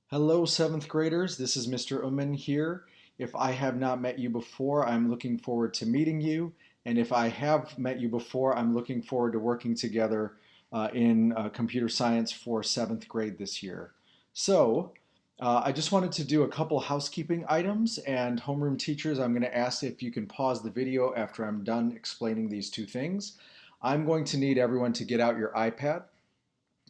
Hello, seventh graders. This is Mr. Uman here. If I have not met you before, I'm looking forward to meeting you. And if I have met you before, I'm looking forward to working together in computer science for seventh grade this year. I just wanted to do a couple housekeeping items, and homeroom teachers, I'm going to ask if you can pause the video after I'm done explaining these two things. I'm going to need everyone to get out your iPad.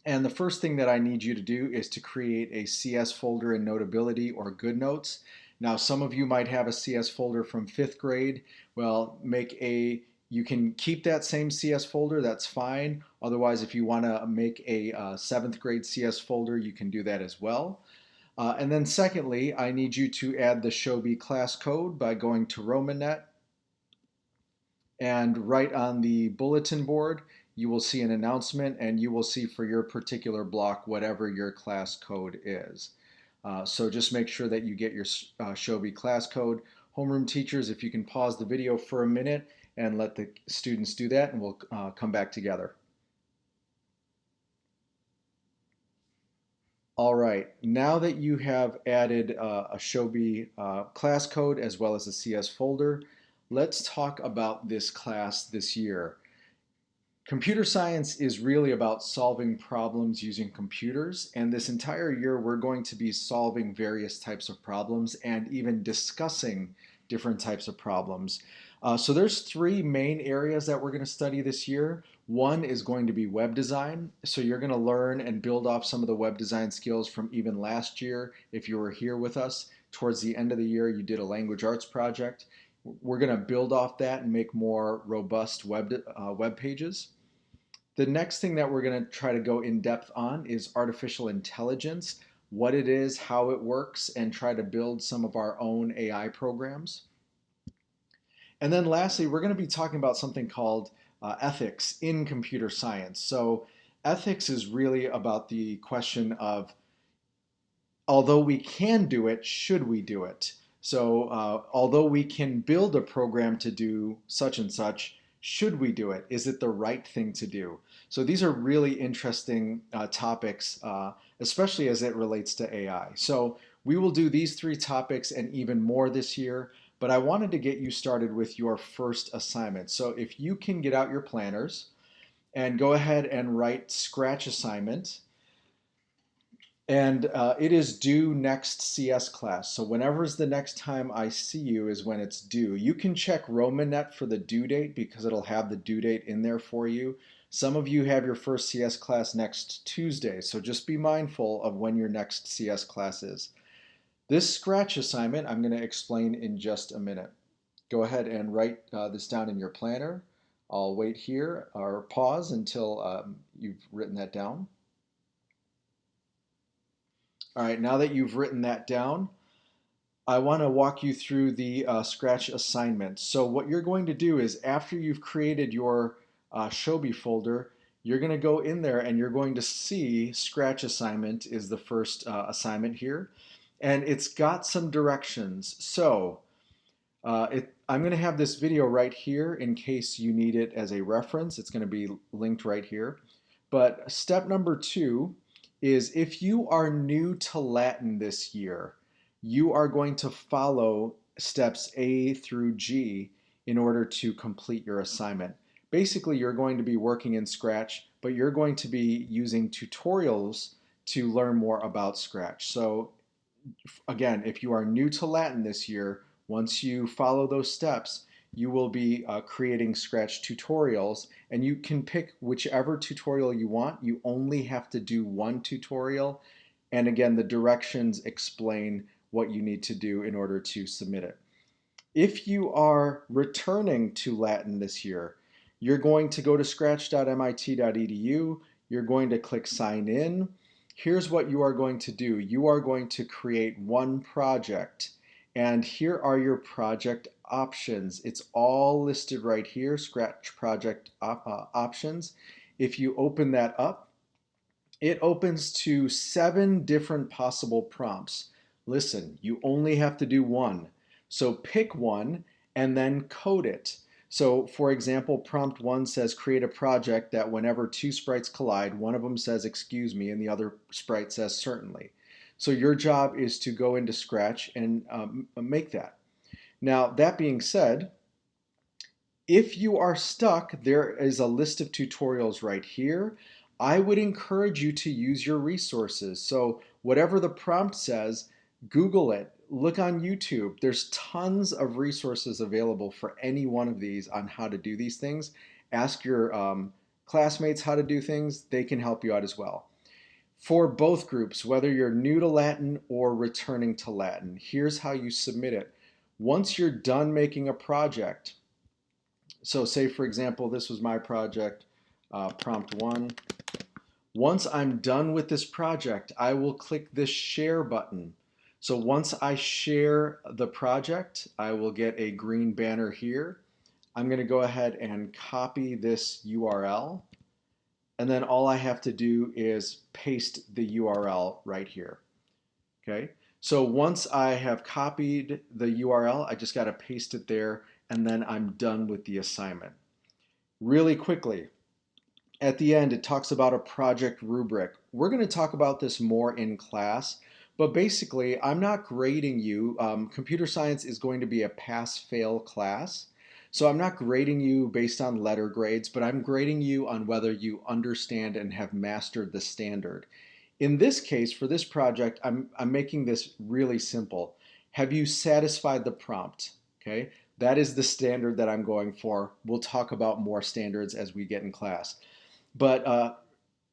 And the first thing that I need you to do is to create a CS folder in Notability or GoodNotes. Now, some of you might have a CS folder from fifth grade. Well, you can keep that same CS folder, that's fine. Otherwise, if you want to make a seventh grade CS folder, you can do that as well. And then secondly, I need you to add the Shobi class code by going to Romanet, and right on the bulletin board, you will see an announcement and you will see for your particular block whatever your class code is. So just make sure that you get your Shobi class code. Homeroom teachers, if you can pause the video for a minute and let the students do that, and we'll come back together. All right, now that you have added a Shobi class code as well as a CS folder, let's talk about this class this year. Computer science is really about solving problems using computers, and this entire year we're going to be solving various types of problems and even discussing different types of problems. So there's three main areas that we're going to study this year. One is going to be web design. So you're going to learn and build off some of the web design skills from even last year. If you were here with us, towards the end of the year, you did a language arts project. We're going to build off that and make more robust web pages. The next thing that we're going to try to go in depth on is artificial intelligence, what it is, how it works, and try to build some of our own AI programs. And then lastly, we're going to be talking about something called ethics in computer science. So ethics is really about the question of, although we can do it, should we do it? Although we can build a program to do such and such, should we do it? Is it the right thing to do? So these are really interesting topics, especially as it relates to AI. So we will do these three topics and even more this year, but I wanted to get you started with your first assignment. So if you can get out your planners and go ahead and write Scratch assignment, and it is due next CS class. So whenever is the next time I see you is when it's due. You can check Romanet for the due date because it'll have the due date in there for you. Some of you have your first CS class next Tuesday, so just be mindful of when your next CS class is. This Scratch assignment I'm going to explain in just a minute. Go ahead and write this down in your planner. I'll wait here or pause until you've written that down. All right, now that you've written that down, I want to walk you through the Scratch assignment. So what you're going to do is after you've created your Shobi folder, you're going to go in there and you're going to see Scratch assignment is the first assignment here. And it's got some directions. So I'm going to have this video right here in case you need it as a reference. It's going to be linked right here. But step number 2 is if you are new to Latin this year, you are going to follow steps A through G in order to complete your assignment. Basically, you're going to be working in Scratch, but you're going to be using tutorials to learn more about Scratch. So again, if you are new to Latin this year, once you follow those steps, you will be creating Scratch tutorials, and you can pick whichever tutorial you want. You only have to do one tutorial, and again, the directions explain what you need to do in order to submit it. If you are returning to Latin this year, you're going to go to scratch.mit.edu, you're going to click sign in. Here's what you are going to do. You are going to create one project, and here are your project options. It's all listed right here, Scratch project options. If you open that up, it opens to 7 different possible prompts. Listen, you only have to do one. So pick one and then code it. So for example, prompt 1 says create a project that whenever two sprites collide, one of them says excuse me and the other sprite says certainly. So your job is to go into Scratch and make that. Now, that being said, if you are stuck, there is a list of tutorials right here. I would encourage you to use your resources. So whatever the prompt says, Google it, look on YouTube. There's tons of resources available for any one of these on how to do these things. Ask your classmates how to do things. They can help you out as well. For both groups, whether you're new to Latin or returning to Latin, here's how you submit it. Once you're done making a project, so say for example, this was my project, prompt one. Once I'm done with this project, I will click this share button. So once I share the project, I will get a green banner here. I'm going to go ahead and copy this URL. And then all I have to do is paste the URL right here. Okay. So once I have copied the URL, I just got to paste it there, and then I'm done with the assignment. Really quickly, at the end, it talks about a project rubric. We're going to talk about this more in class, but basically, I'm not grading you. Computer science is going to be a pass-fail class. So I'm not grading you based on letter grades, but I'm grading you on whether you understand and have mastered the standard. In this case, for this project, I'm making this really simple. Have you satisfied the prompt? Okay, that is the standard that I'm going for. We'll talk about more standards as we get in class. But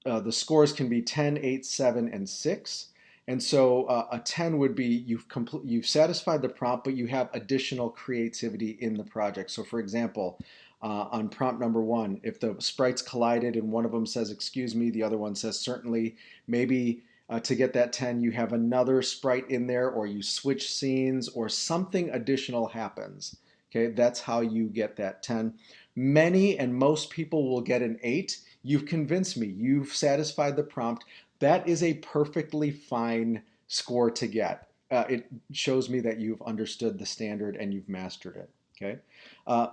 the scores can be 10, 8, 7, and 6. And so a 10 would be you've satisfied the prompt, but you have additional creativity in the project. So for example, on prompt number 1, if the sprites collided and one of them says, excuse me, the other one says, certainly, maybe to get that 10, you have another sprite in there, or you switch scenes, or something additional happens. Okay, that's how you get that 10. Many and most people will get an 8. You've convinced me. You've satisfied the prompt. That is a perfectly fine score to get. It shows me that you've understood the standard and you've mastered it. Okay,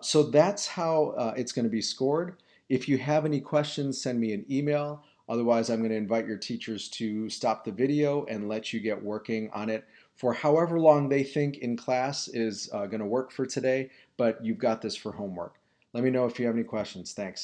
so that's how it's going to be scored. If you have any questions, send me an email. Otherwise, I'm going to invite your teachers to stop the video and let you get working on it for however long they think in class is going to work for today, but you've got this for homework. Let me know if you have any questions. Thanks.